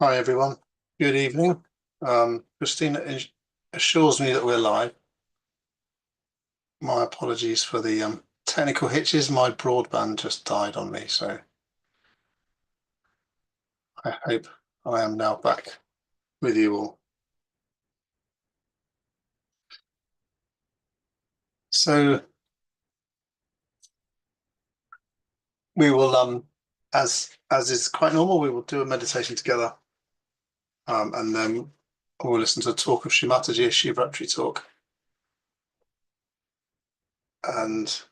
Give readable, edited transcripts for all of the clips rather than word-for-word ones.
Hi everyone, good evening. Christina assures me that we're live. My apologies for the technical hitches. My broadband just died on me, so I hope I am now back with you all. So we will, as is quite normal, we will do a meditation together, and then we'll listen to a talk of Shimataji, a Shivatri talk, and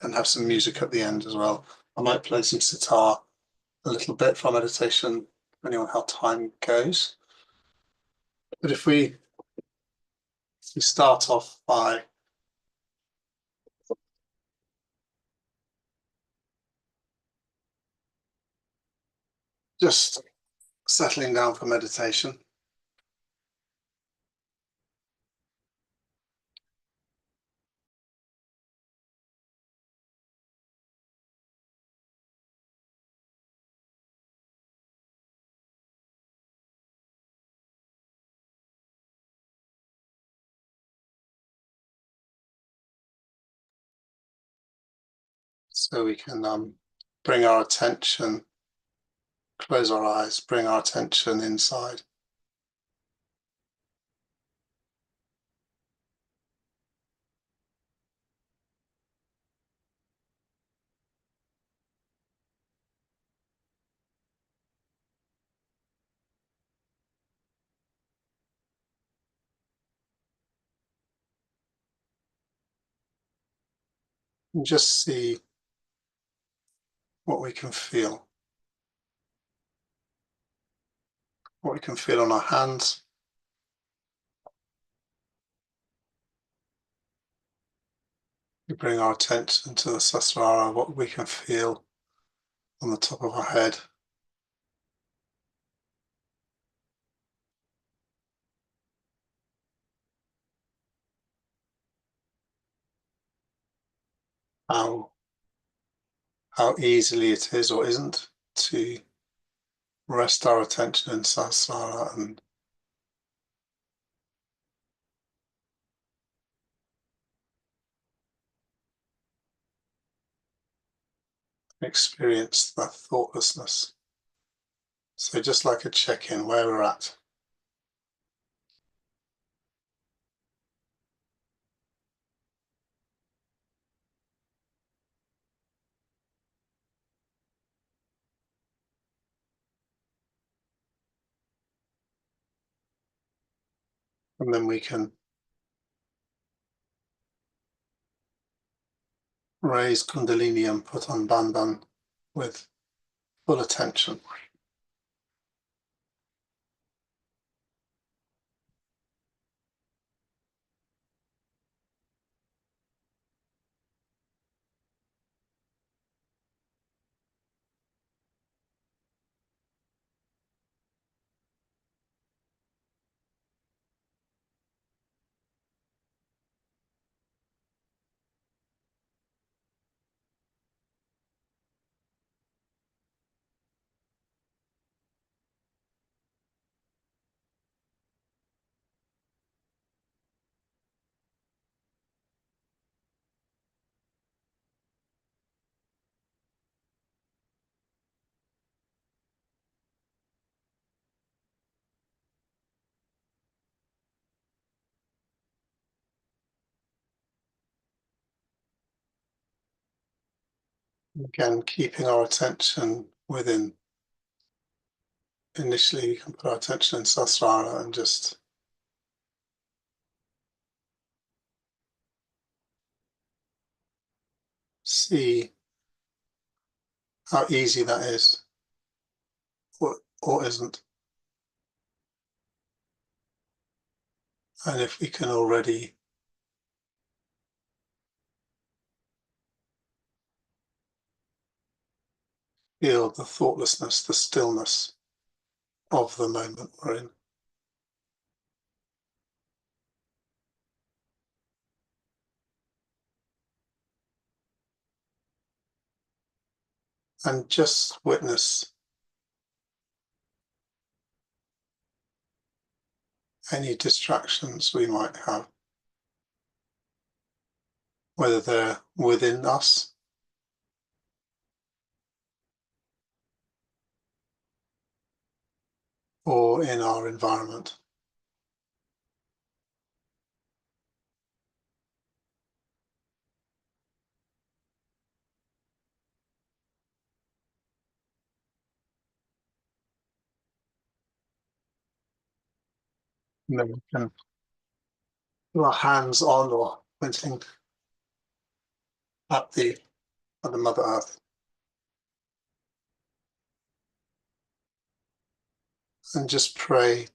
have some music at the end as well. I might play some sitar a little bit for meditation, depending on how time goes. But if we start off by just settling down for meditation. So we can bring our attention, close our eyes, bring our attention inside. And just see what we can feel. What we can feel on our hands. We bring our attention to the Sahasrara, what we can feel on the top of our head. How easily it is or isn't to rest our attention in Sahasrara and experience that thoughtlessness. So just like a check-in where we're at. And then we can raise Kundalini and put on Bandhan with full attention. Again, keeping our attention within. Initially, we can put our attention in Sahasrara and just see how easy that is or isn't. And if we can already feel the thoughtlessness, the stillness of the moment we're in. And just witness any distractions we might have, whether they're within us or in our environment. And then we can put our hands on or pointing at the Mother Earth and just pray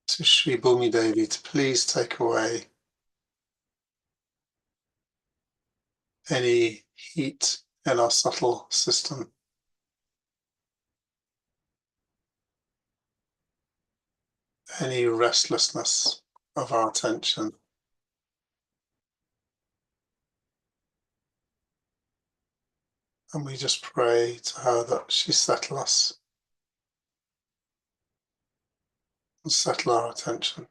to Sri Bhumi Devi to please take away any heat in our subtle system, any restlessness of our attention. And we just pray to her that she settle us and settle our attention.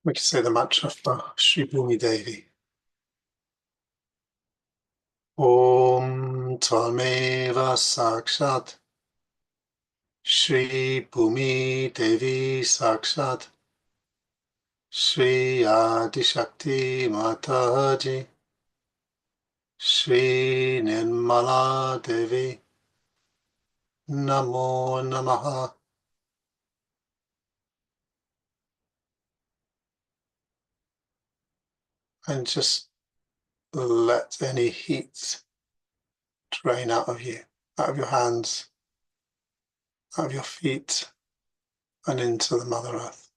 We can say the mantra for Sri Bhumi Devi. Om Tvameva Sakshat Sri Bhumi Devi Sakshat Sri Adi Shakti Mataji Sri Nirmala Devi Namo Namaha. And just let any heat drain out of you, out of your hands, out of your feet, and into the Mother Earth.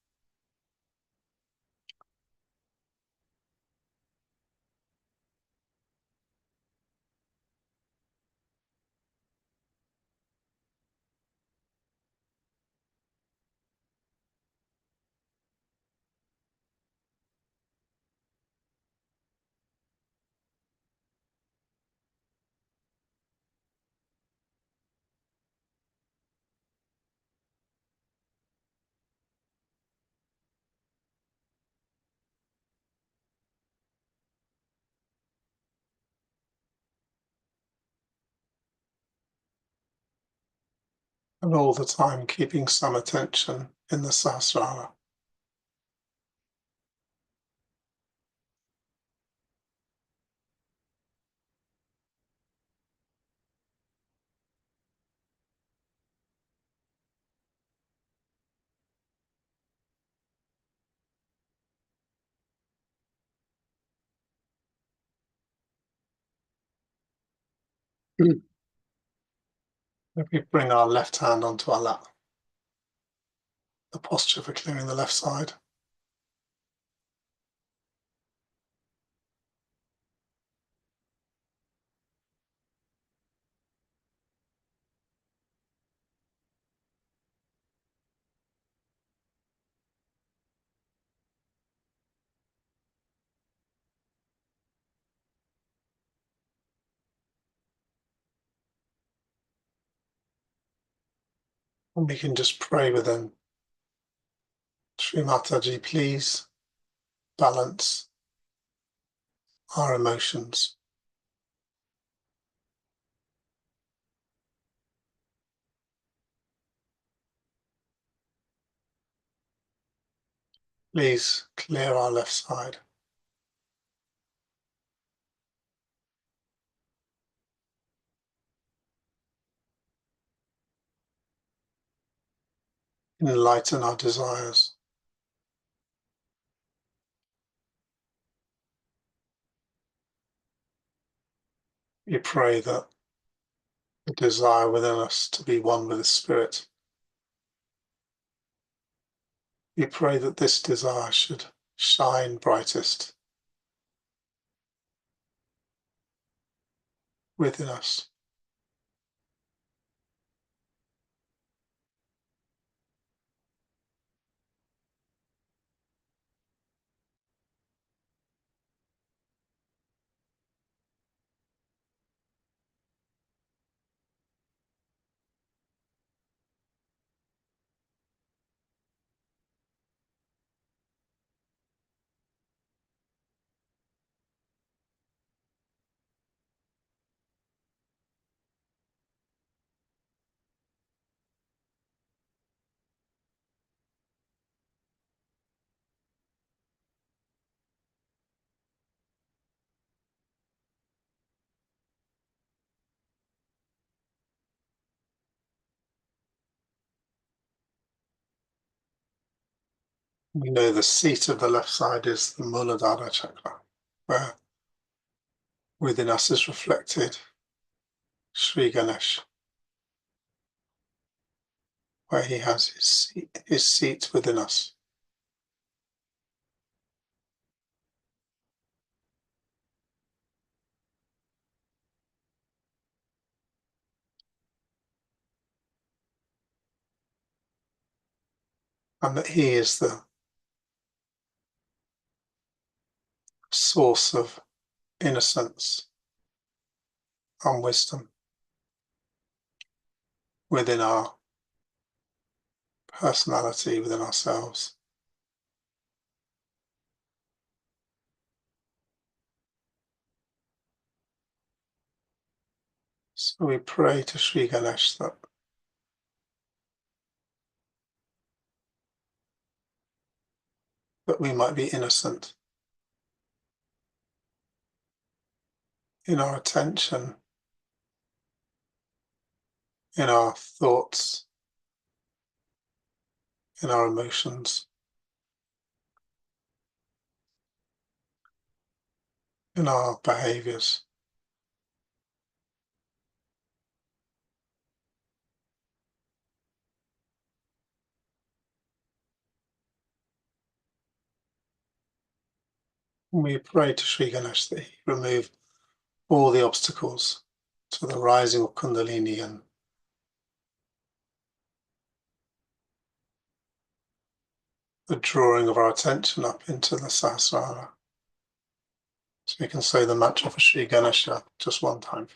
And all the time keeping some attention in the Sahasrara. If we bring our left hand onto our lap, the posture for clearing the left side. And we can just pray within. Sri Mataji, please balance our emotions. Please clear our left side. Enlighten our desires. We pray that the desire within us to be one with the Spirit, we pray that this desire should shine brightest within us. We know the seat of the left side is the Muladhara chakra, where within us is reflected Sri Ganesh, where he has his seat within us. And that he is the source of innocence and wisdom within our personality, within ourselves. So we pray to Sri Ganesh that we might be innocent in our attention, in our thoughts, in our emotions, in our behaviors. We pray to Sri Ganesh that he remove all the obstacles to the rising of Kundalini and the drawing of our attention up into the Sahasrara. So we can say the mantra for Sri Ganesha just one time.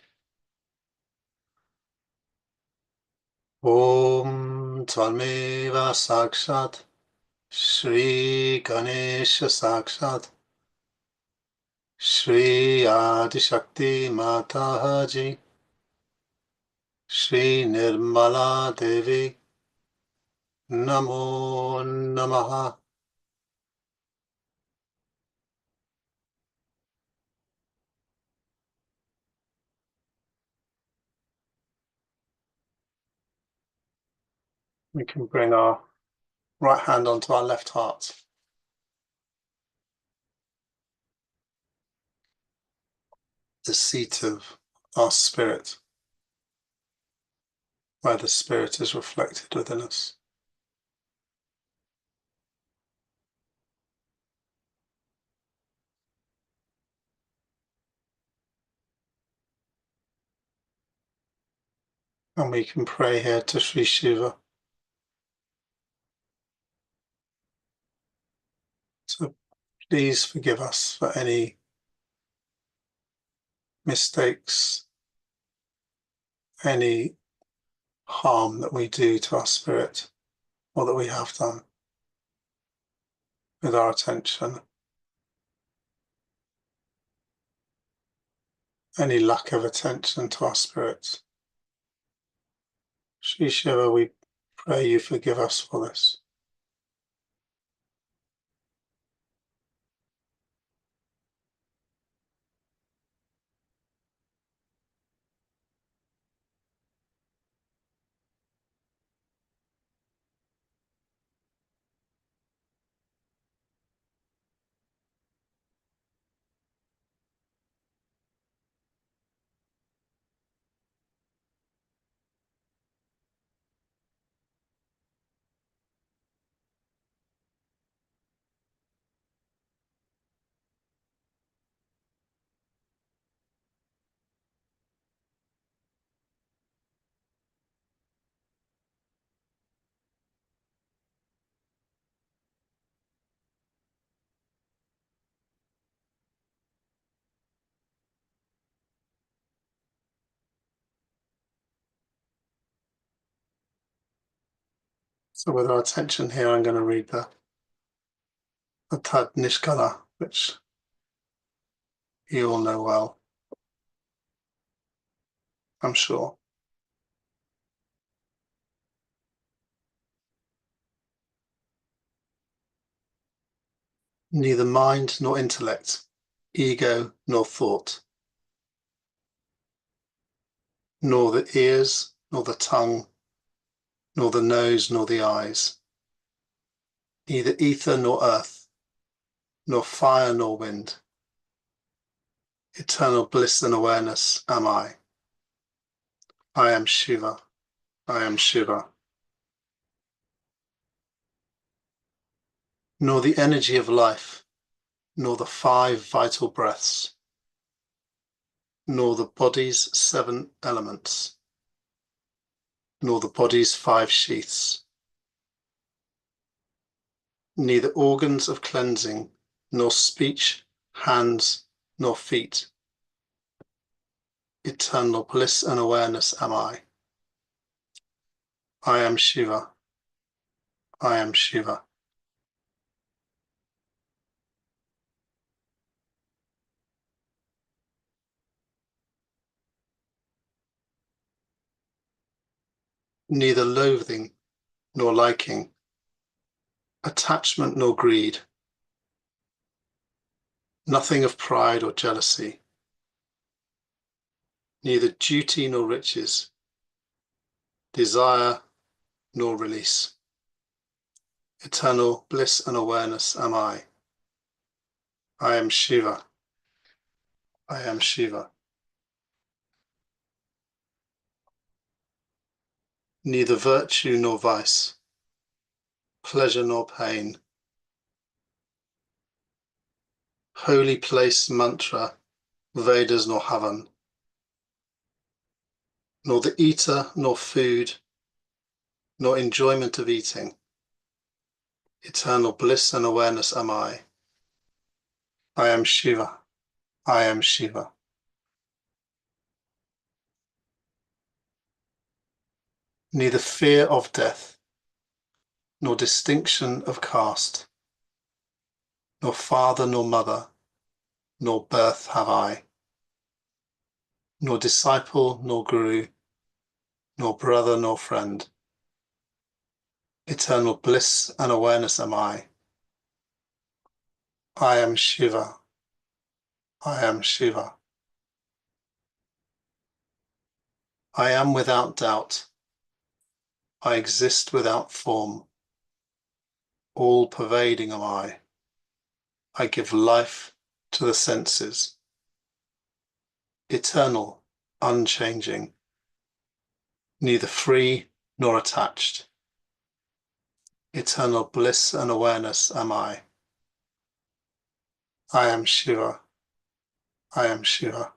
Om Tvalmeva Sakshat Shri Ganesha Sakshat Shri Adi Shakti Mataji Shri Nirmala Devi Namo Namaha. We can bring our right hand onto our left heart. The seat of our spirit, where the spirit is reflected within us. And we can pray here to Sri Shiva to please forgive us for any mistakes, any harm that we do to our spirit or that we have done with our attention, any lack of attention to our spirit. Sri Shiva, we pray you forgive us for this. So with our attention here, I'm going to read the Tad Nishkala, which you all know well, I'm sure. Neither mind nor intellect, ego nor thought, nor the ears, nor the tongue, nor the nose, nor the eyes, Neither ether nor earth, nor fire nor wind. Eternal bliss and awareness am I. I am Shiva. I am Shiva. Nor the energy of life, nor the 5 vital breaths, nor the body's 7 elements, nor the body's 5 sheaths, neither organs of cleansing, nor speech, hands, nor feet. Eternal bliss and awareness am I. I am Shiva. I am Shiva. Neither loathing nor liking, attachment nor greed, nothing of pride or jealousy, neither duty nor riches, desire nor release. Eternal bliss and awareness am I. I am Shiva. I am Shiva. Neither virtue nor vice, pleasure nor pain, holy place mantra, Vedas nor Havan, nor the eater nor food, nor enjoyment of eating. Eternal bliss and awareness am I. I am Shiva. I am Shiva. Neither fear of death, nor distinction of caste, nor father nor mother, nor birth have I, nor disciple nor guru, nor brother nor friend. Eternal bliss and awareness am I. I am Shiva. I am Shiva. I am without doubt. I exist without form. All pervading am I. I give life to the senses. Eternal, unchanging, neither free nor attached. Eternal bliss and awareness am I. I am Shiva. I am Shiva.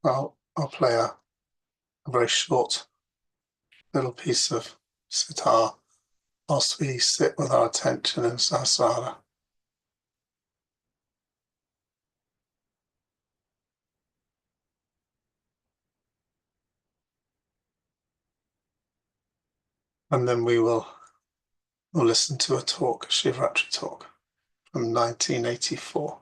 So I'll play a very short little piece of sitar whilst we sit with our attention in Sahasrara. And then we'll listen to a talk, a Shivaratri talk from 1984.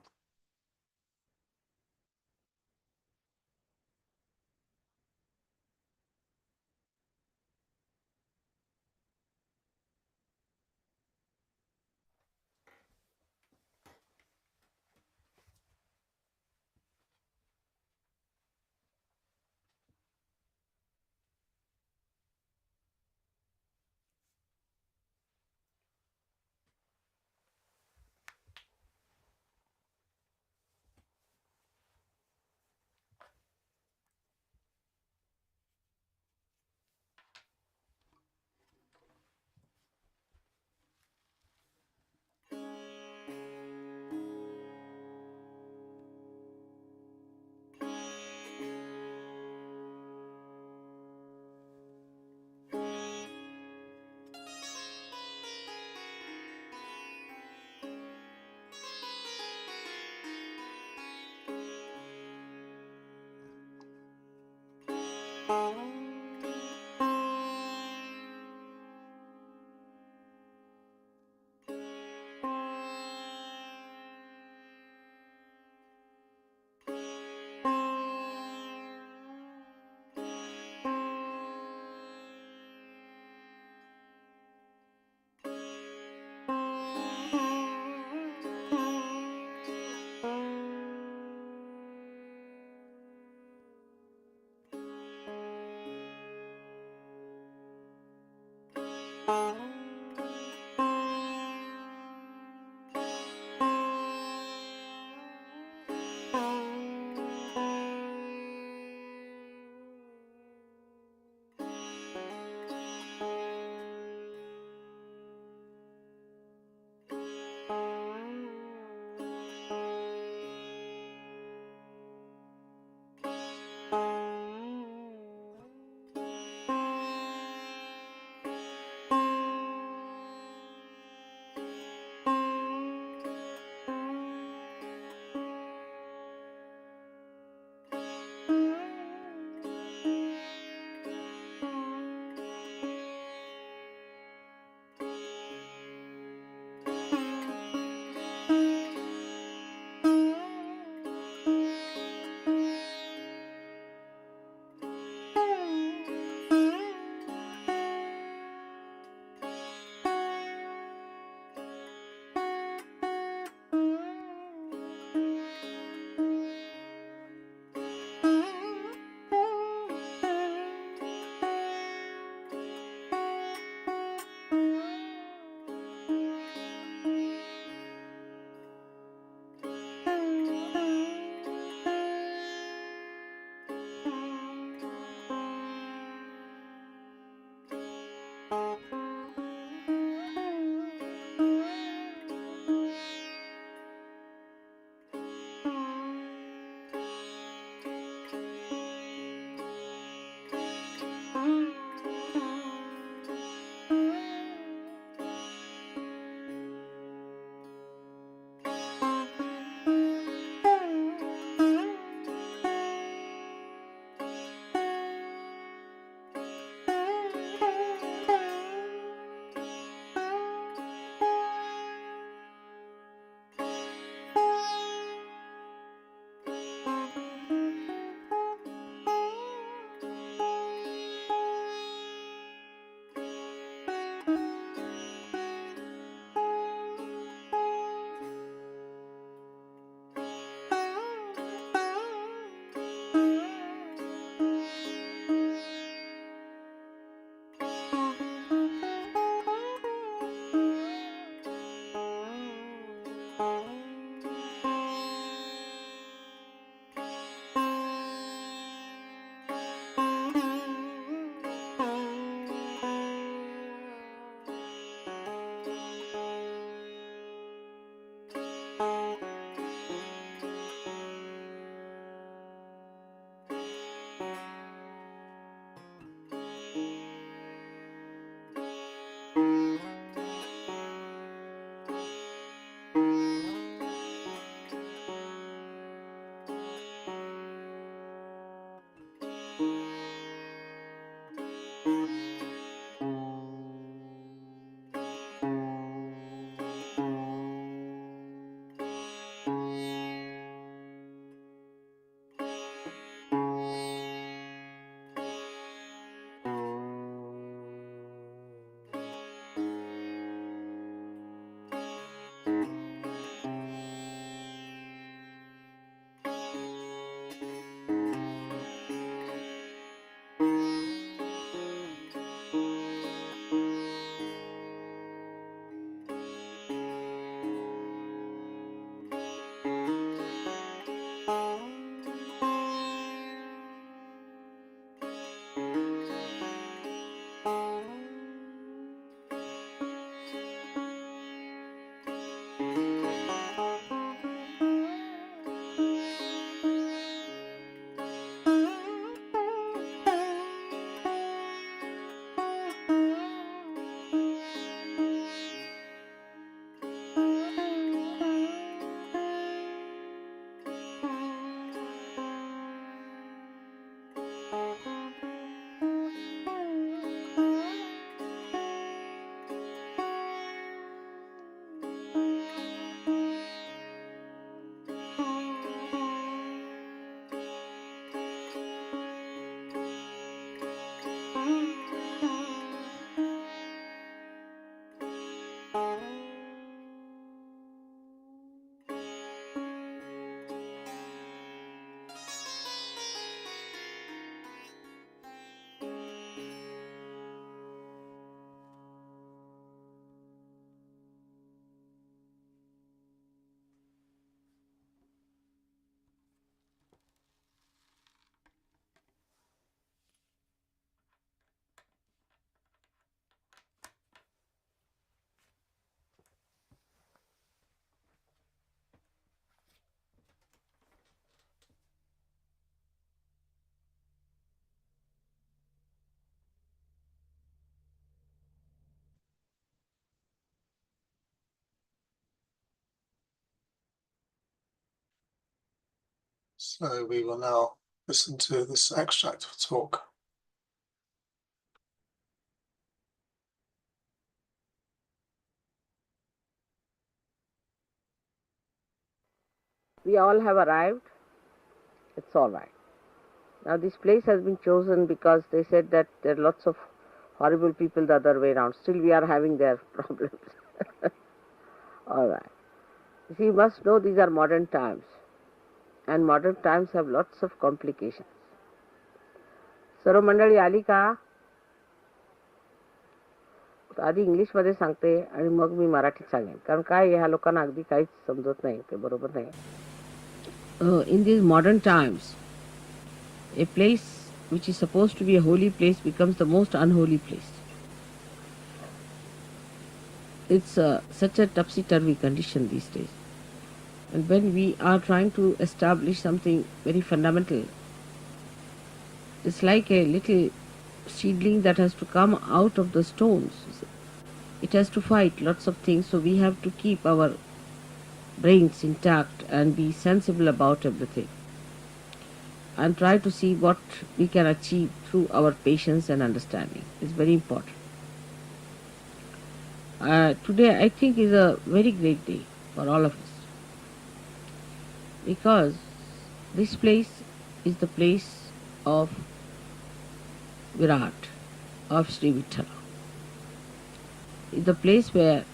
So we will now listen to this extract of talk. We all have arrived. It's all right. Now this place has been chosen because they said that there are lots of horrible people the other way around. Still we are having their problems. All right. You see, you must know these are modern times. And modern times have lots of complications. सर्व मंडळी आली का? आधी इंग्लिशमध्ये सांगते आणि मग मी मराठीत सांगेन, कारण काय ह्या लोकांना अगदी काहीच समजत नाही, ते बरोबर नाही. In these modern times, a place which is supposed to be a holy place becomes the most unholy place. It's such a topsy-turvy condition these days. And when we are trying to establish something very fundamental, it's like a little seedling that has to come out of the stones. It has to fight lots of things, so we have to keep our brains intact and be sensible about everything. And try to see what we can achieve through our patience and understanding. It's very important. Today I think is a very great day for all of us, because this place is the place of Virat, of Sri Vithala. It's the place where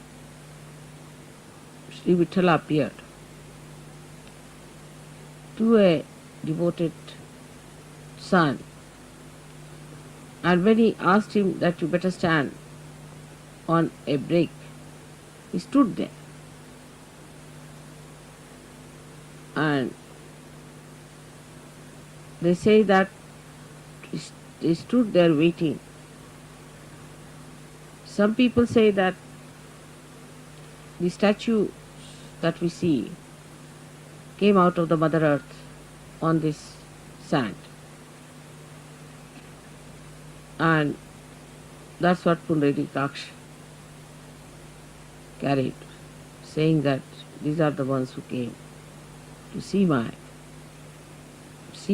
Sri Vithala appeared to a devoted son, and when he asked him that you better stand on a break, he stood there. And they say that they stood there waiting. Some people say that the statue that we see came out of the Mother Earth on this sand. And that's what Pundaridaksh carried, saying that these are the ones who came to see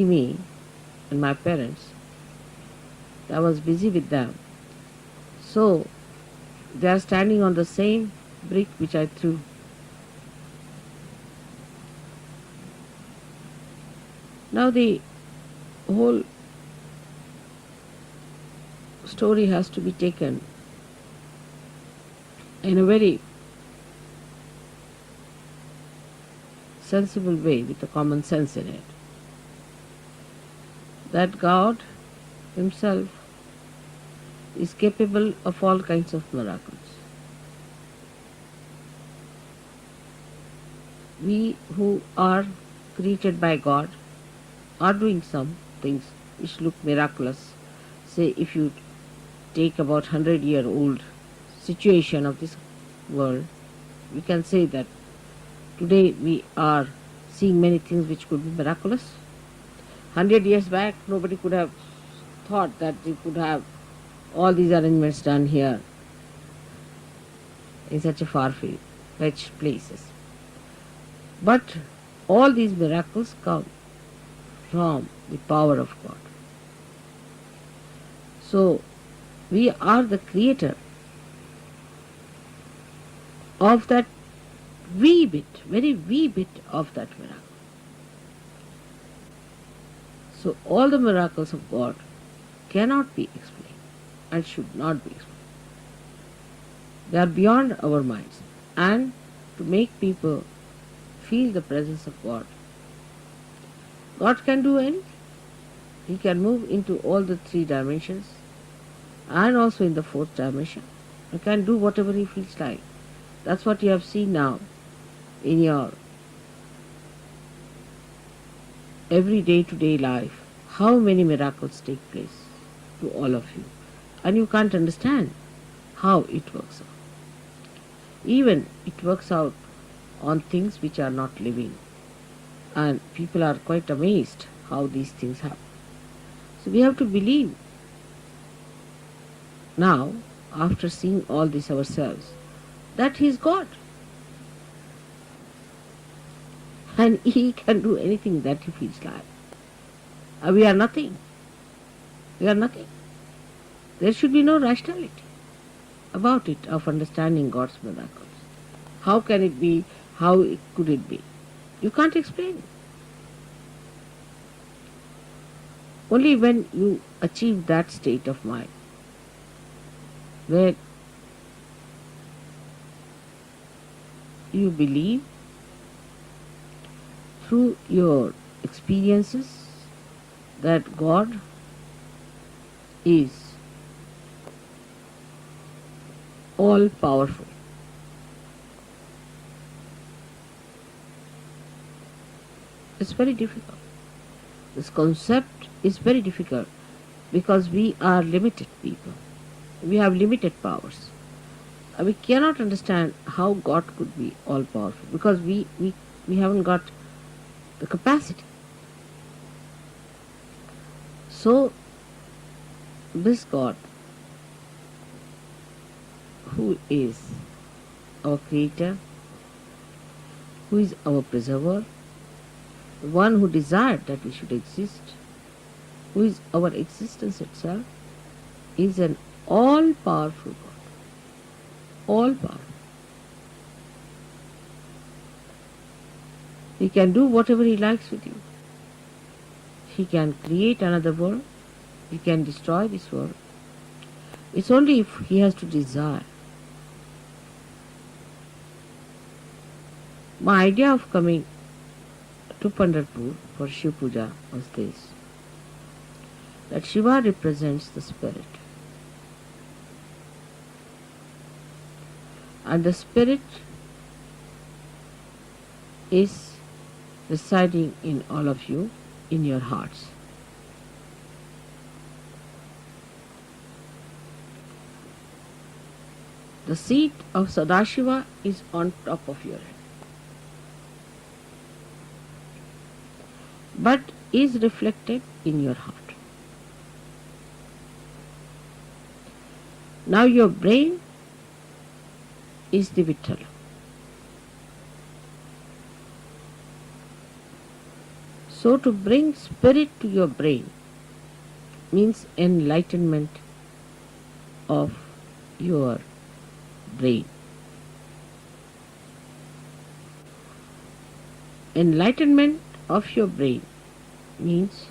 me and my parents. I was busy with them. So they are standing on the same brick which I threw. Now the whole story has to be taken in a very sensible way with a common sense in it. That God Himself is capable of all kinds of miracles. We who are created by God are doing some things which look miraculous. Say if you take about 100-year-old situation of this world, we can say that today we are seeing many things which could be miraculous. 100 years back, nobody could have thought that they could have all these arrangements done here in such a far-fetched places. But all these miracles come from the power of God. So we are the creator of that wee bit, very wee bit of that miracle. So all the miracles of God cannot be explained and should not be explained. They are beyond our minds. And to make people feel the presence of God, God can do anything. He can move into all the 3 dimensions and also in the 4th dimension. He can do whatever He feels like. That's what you have seen now in your every day-to-day life. How many miracles take place to all of you. And you can't understand how it works out. Even it works out on things which are not living. And people are quite amazed how these things happen. So we have to believe now, after seeing all this ourselves, that He is God. and he can do anything that he feels like. We are nothing. We are nothing. There should be no rationality about it of understanding God's miracles. How can it be? How could it be? You can't explain it. Only when you achieve that state of mind where you believe through your experiences that God is all powerful. It's very difficult. This concept is very difficult because we are limited people. We have limited powers. We cannot understand how God could be all powerful because we haven't got the capacity. So, this God, who is our Creator, who is our Preserver, the one who desired that we should exist, who is our existence itself, is an all powerful God. All powerful. He can do whatever He likes with you. He can create another world. He can destroy this world. It's only if He has to desire. My idea of coming to Pandharpur for Shiv Puja was this, that Shiva represents the spirit. And the spirit is residing in all of you, in your hearts. The seat of Sadashiva is on top of your head, but is reflected in your heart. Now your brain is the Vittal. So to bring spirit to your brain means enlightenment of your brain. Enlightenment of your brain means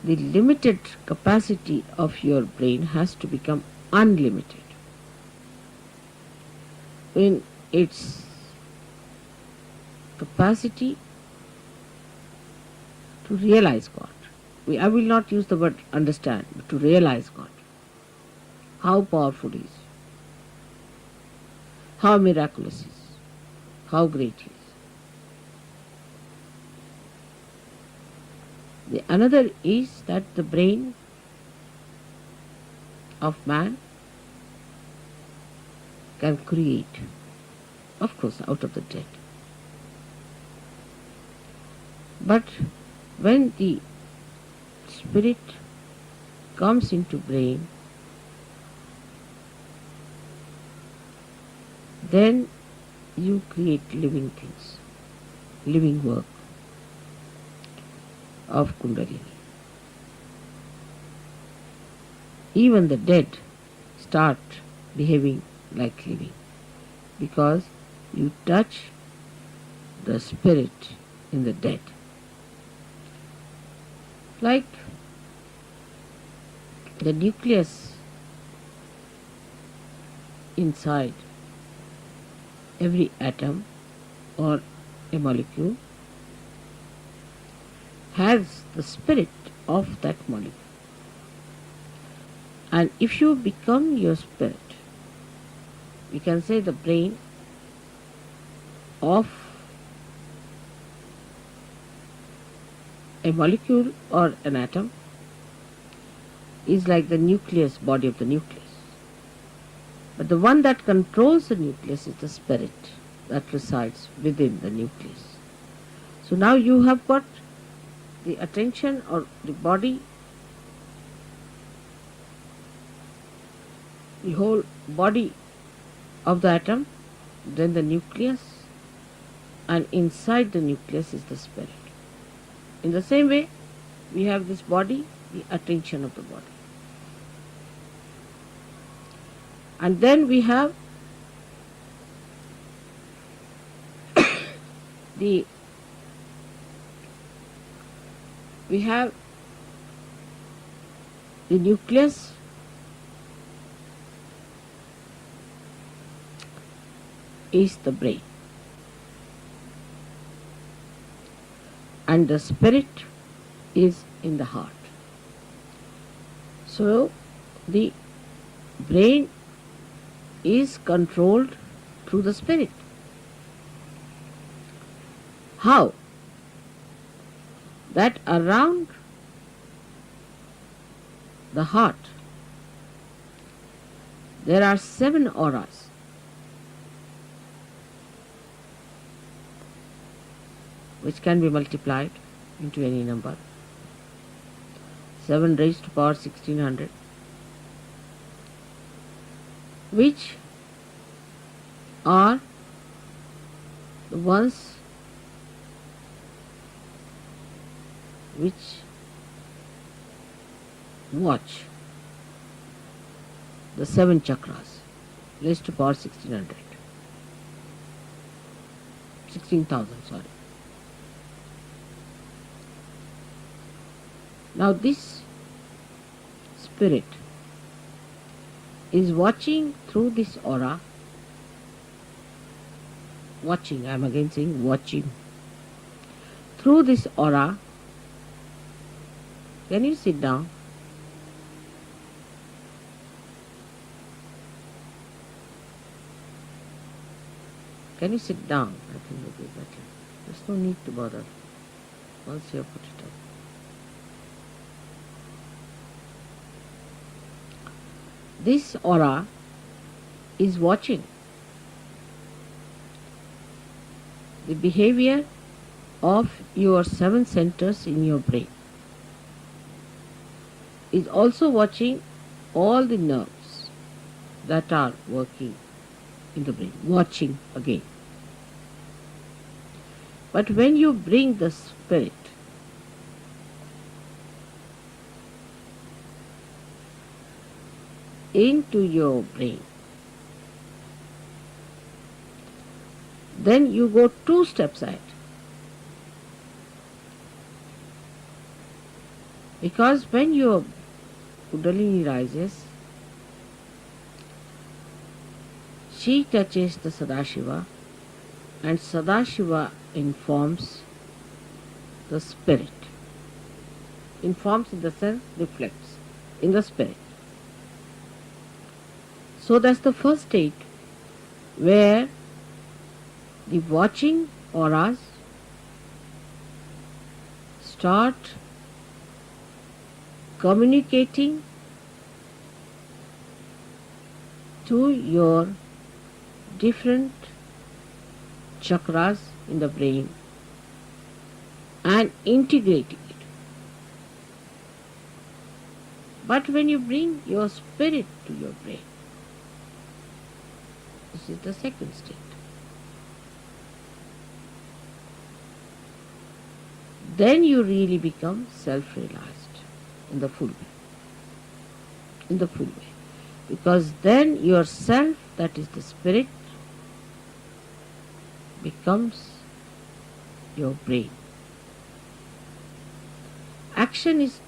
the limited capacity of your brain has to become unlimited in its capacity to realize God. I will not use the word understand, but to realize God. How powerful He is, how miraculous He is, how great He is. The another is that the brain of man can create, of course, out of the dead. But when the spirit comes into brain, then you create living things, living work of Kundalini. Even the dead start behaving like living because you touch the spirit in the dead. Like the nucleus inside every atom or a molecule has the spirit of that molecule. And if you become your spirit, we can say the brain of a molecule or an atom is like the nucleus, body of the nucleus. But the one that controls the nucleus is the spirit that resides within the nucleus. So now you have got the attention or the body, the whole body of the atom, then the nucleus, and inside the nucleus is the spirit. In the same way, we have this body, the attention of the body. And then we have the nucleus is the brain, and the spirit is in the heart. So the brain is controlled through the spirit. How? That around the heart there are 7 auras. Which can be multiplied into any number. 7 raised to power 1600, which are the ones which watch the 7 chakras raised to power 1600. 16,000, sorry. Now this spirit is watching through this aura. Watching, I am again saying watching. Through this aura. Can you sit down? Can you sit down? I think it will be better. There's no need to bother once you have put it up. This aura is watching the behavior of your 7 centers in your brain. Is also watching all the nerves that are working in the brain. Watching again. But when you bring the spirit into your brain, then you go 2 steps ahead. Because when your Kundalini rises, she touches the Sadashiva, and Sadashiva informs the spirit. Informs in the sense reflects in the spirit. So that's the first state where the watching auras start communicating to your different chakras in the brain and integrating it. But when you bring your spirit to your brain, this is the second state. Then you really become self-realized in the full way. In the full way. Because then yourself, that is the spirit, becomes your brain. Action is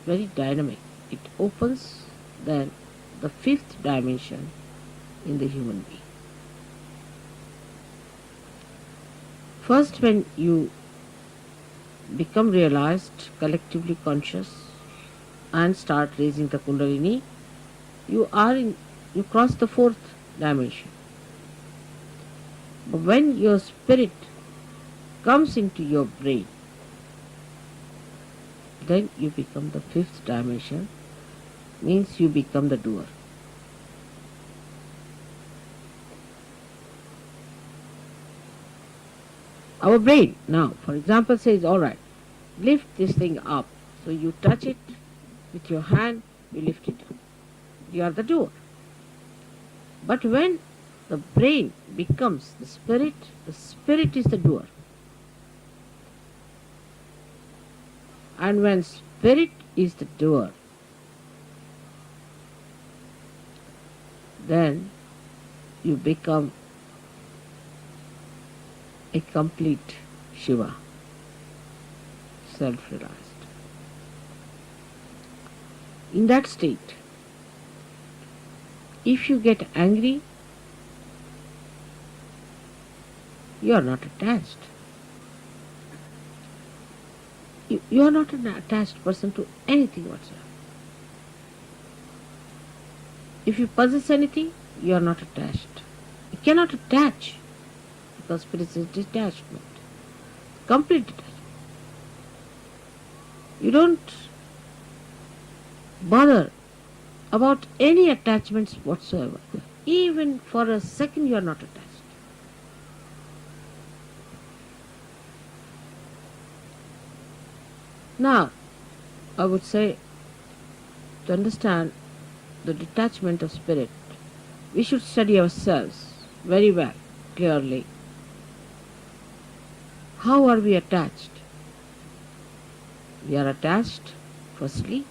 very dynamic. It opens then the 5th dimension in the human being. First, when you become realized, collectively conscious, and start raising the Kundalini, you cross the 4th dimension. But when your spirit comes into your brain, then you become the 5th dimension, means you become the doer. Our brain now, for example, says, all right, lift this thing up. So you touch it with your hand, you lift it up. You are the doer. But when the brain becomes the spirit is the doer. And when spirit is the doer, then you become a complete Shiva, self-realized. In that state, if you get angry, you are not attached. You are not an attached person to anything whatsoever. If you possess anything, you are not attached. You cannot attach because spirit is detachment, complete detachment. You don't bother about any attachments whatsoever. Even for a second, you are not attached. Now, I would say to understand the detachment of spirit, we should study ourselves very well, clearly. How are we attached? We are attached, firstly,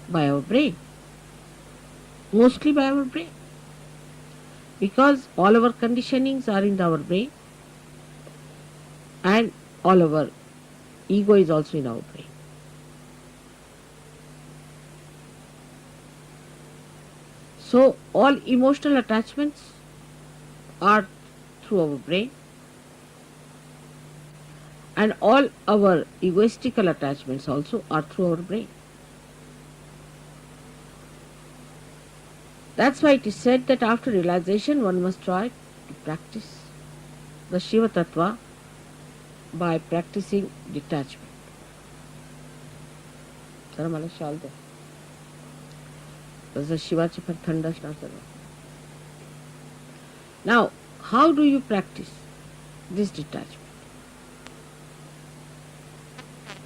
by our brain, mostly by our brain, because all our conditionings are in our brain and all our ego is also in our brain. So all emotional attachments are through our brain and all our egoistical attachments also are through our brain. That's why it is said that after realization one must try to practice the Shiva Tattva by practicing detachment. जरा मला शाल दे. That's the शिवाची पण थंड असणार सर्व. Now, how do you practice this detachment?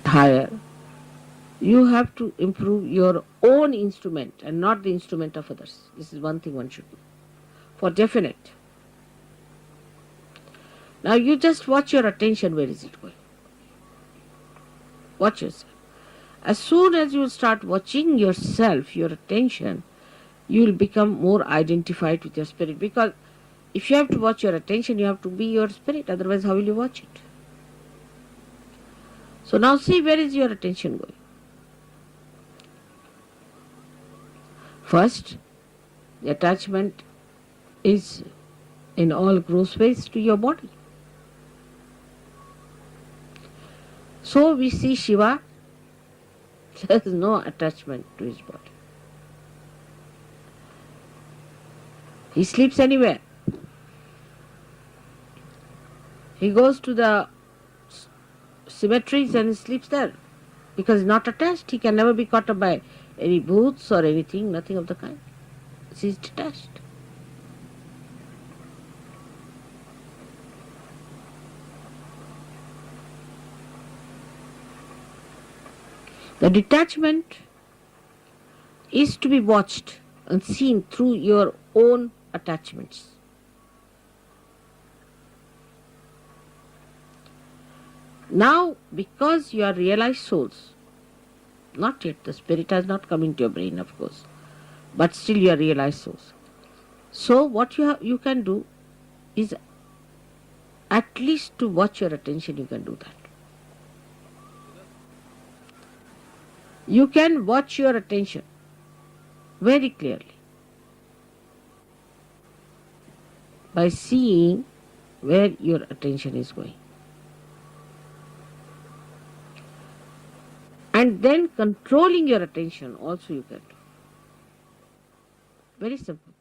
Higher, you have to improve your own instrument and not the instrument of others. This is one thing one should do. For definite. Now you just watch your attention, where is it going? Watch yourself. As soon as you start watching yourself, your attention, you will become more identified with your spirit. Because if you have to watch your attention, you have to be your spirit. Otherwise, how will you watch it? So now see, where is your attention going? First, the attachment is in all gross ways to your body. So we see Shiva, there is no attachment to his body. He sleeps anywhere. He goes to the cemeteries and he sleeps there because he's not attached. He can never be caught up by any booths or anything, nothing of the kind. He's detached. The detachment is to be watched and seen through your own attachments. Now, because you are realized souls, not yet, the spirit has not come into your brain, of course, but still you are realized souls. So what you can do is at least to watch your attention, you can do that. You can watch your attention very clearly by seeing where your attention is going. And then controlling your attention also you can do. Very simple.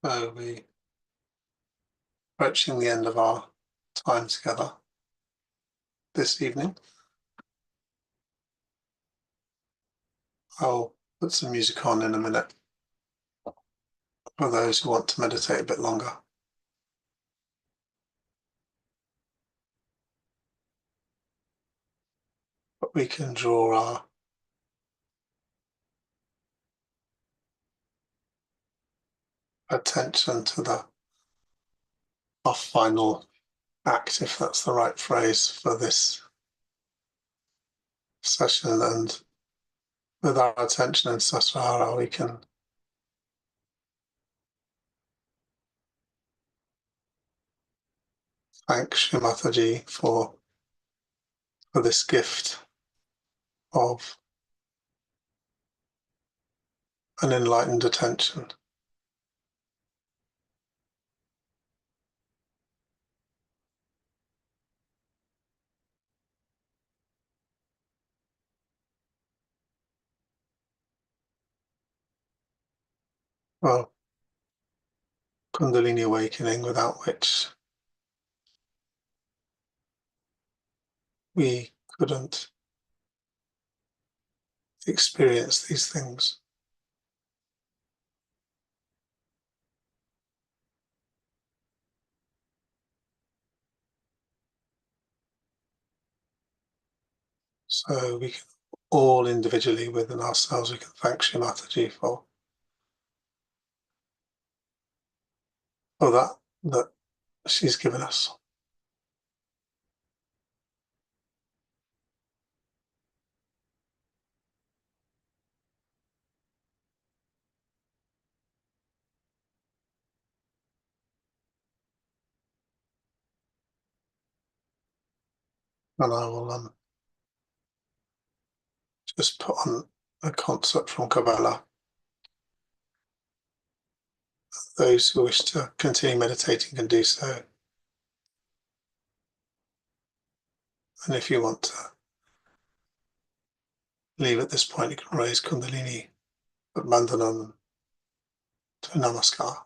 So we approaching the end of our time together this evening. I'll put some music on in a minute for those who want to meditate a bit longer. But we can draw our attention to our final act, if that's the right phrase for this session. And with our attention in Sasrara, we can thank Shri Mataji for this gift of an enlightened attention. Well, Kundalini awakening, without which we couldn't experience these things. So we can all individually within ourselves, we can thank Shri Mataji for that she's given us. And I will just put on a concept from Kabbalah. Those who wish to continue meditating can do so. And if you want to leave at this point, you can raise Kundalini, but Bandhanam to Namaskar.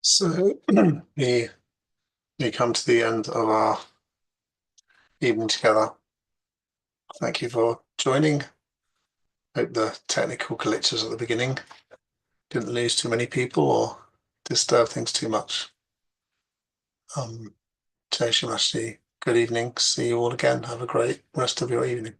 So we come to the end of our evening together. Thank you for joining. Hope the technical glitches at the beginning didn't lose too many people or disturb things too much. Jai Shri Mashti, good evening. See you all again. Have a great rest of your evening.